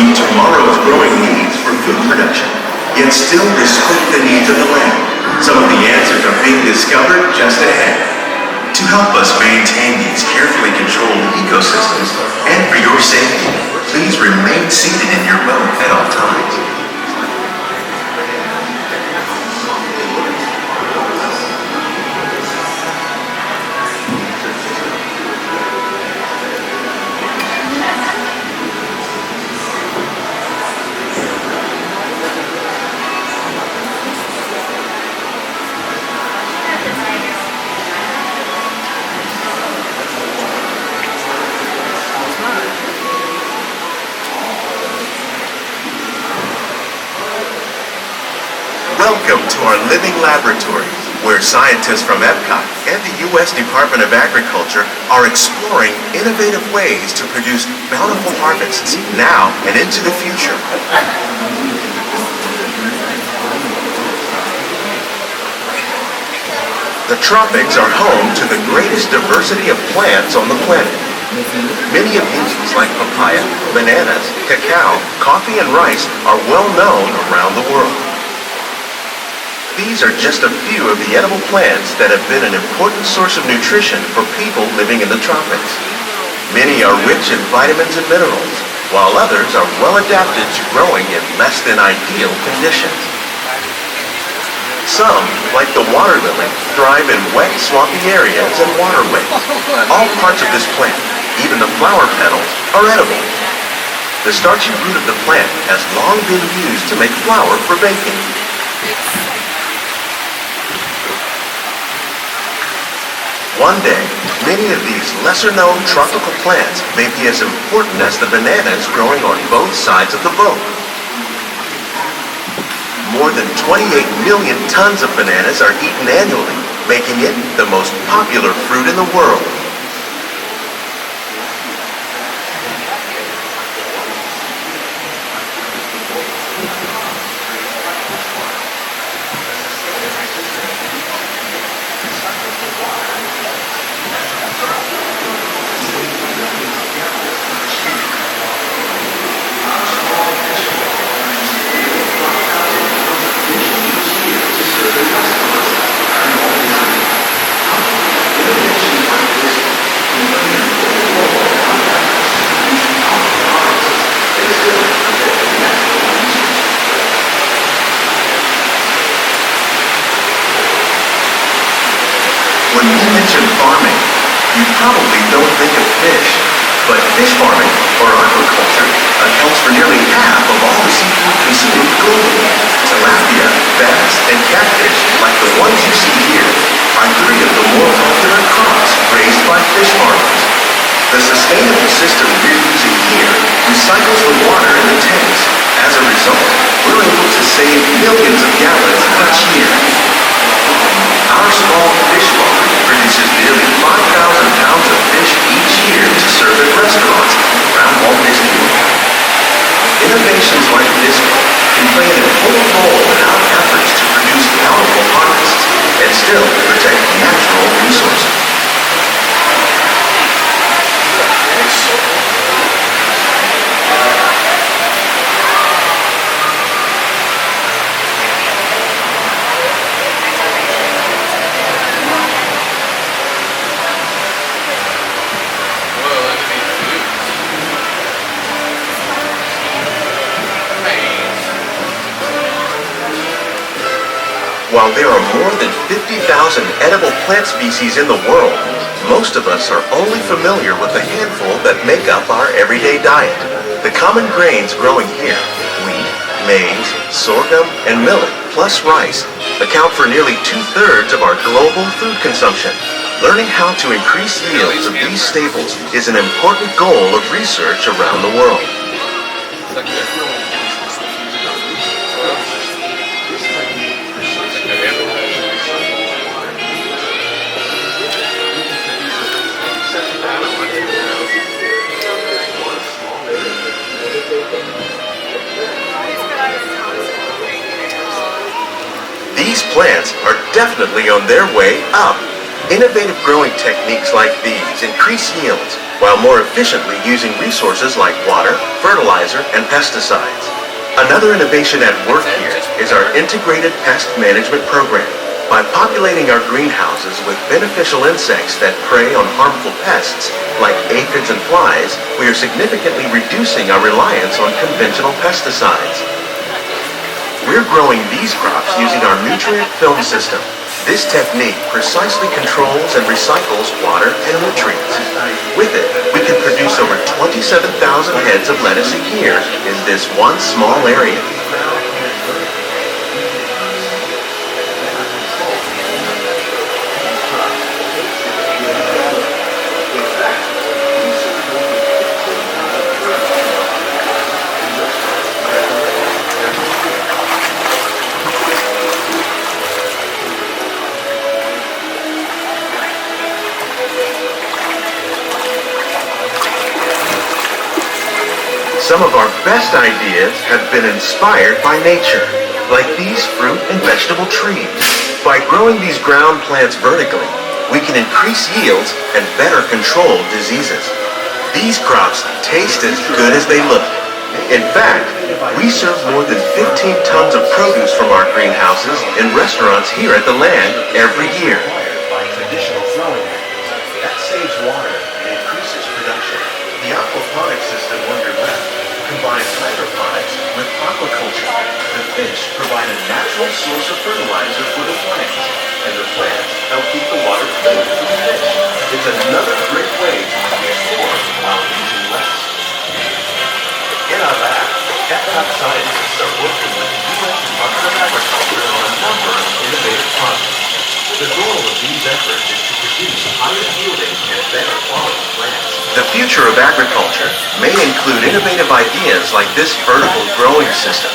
meet tomorrow's growing needs for food production, yet still respect the needs of the land? Some of the answers are being discovered just ahead. To help us maintain these carefully controlled ecosystems, and for your safety, please remain seated in your boat at all times. Welcome to our living laboratory, where scientists from Epcot and the U.S. Department of Agriculture are exploring innovative ways to produce bountiful harvests now and into the future. The tropics are home to the greatest diversity of plants on the planet. Many of these, like papaya, bananas, cacao, coffee, and rice, are well known around the world. These are just a few of the edible plants that have been an important source of nutrition for people living in the tropics. Many are rich in vitamins and minerals, while others are well adapted to growing in less than ideal conditions. Some, like the water lily, thrive in wet, swampy areas and waterways. All parts of this plant, even the flower petals, are edible. The starchy root of the plant has long been used to make flour for baking. One day, many of these lesser-known tropical plants may be as important as the bananas growing on both sides of the boat. More than 28 million tons of bananas are eaten annually, making it the most popular fruit in the world. When we mention farming, you probably don't think of fish, but fish farming, or aquaculture, accounts for nearly half of all the seafood consumed globally. Tilapia, bass, and catfish, like the ones you see here, are three of the more popular crops raised by fish farmers. The sustainable system we're using here recycles the water in the tanks. As a result, we're able to save millions of gallons each year. Our small fish farm produces nearly 5,000 pounds of fish each year to serve at restaurants around Walt Disney World. Innovations like this one can play an important role in our efforts to produce bountiful harvests and still protect natural resources. While there are more than 50,000 edible plant species in the world, most of us are only familiar with a handful that make up our everyday diet. The common grains growing here, wheat, maize, sorghum, and millet, plus rice, account for nearly 2/3 of our global food consumption. Learning how to increase yields of these staples is an important goal of research around the world. These plants are definitely on their way up. Innovative growing techniques like these increase yields, while more efficiently using resources like water, fertilizer, and pesticides. Another innovation at work here is our integrated pest management program. By populating our greenhouses with beneficial insects that prey on harmful pests, like aphids and flies, we are significantly reducing our reliance on conventional pesticides. We're growing these crops using our nutrient film system. This technique precisely controls and recycles water and nutrients. With it, we can produce over 27,000 heads of lettuce a year in this one small area. Some of our best ideas have been inspired by nature, like these fruit and vegetable trees. By growing these ground plants vertically, we can increase yields and better control diseases. These crops taste as good as they look. In fact, we serve more than 15 tons of produce from our greenhouses in restaurants here at the land every year. That saves water and increases production. The aquaponics system on your left combines hydroponics with aquaculture. The fish provide a natural source of fertilizer for the plants, and the plants help keep the water clean for the fish. It's another great way to produce more while using less. In our lab, Epcot scientists are working with the U.S. Department of Agriculture on a number of innovative projects. The goal of these efforts is to produce higher yielding and better quality plants. The future of agriculture may include innovative ideas like this vertical growing system.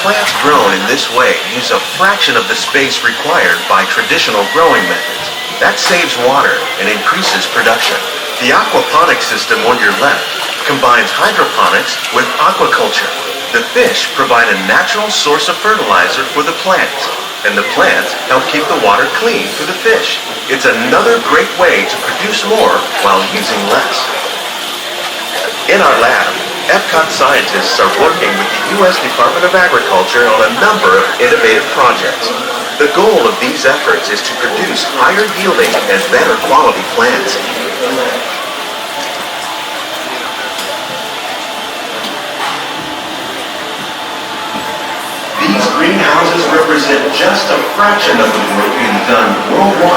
Plants grown in this way use a fraction of the space required by traditional growing methods. That saves water and increases production. The aquaponics system on your left combines hydroponics with aquaculture. The fish provide a natural source of fertilizer for the plants, and the plants help keep the water clean for the fish. It's another great way to produce more while using less. In our lab, Epcot scientists are working with the U.S. Department of Agriculture on a number of innovative projects. The goal of these efforts is to produce higher yielding and better quality plants. These greenhouses represent just a fraction of the work being done worldwide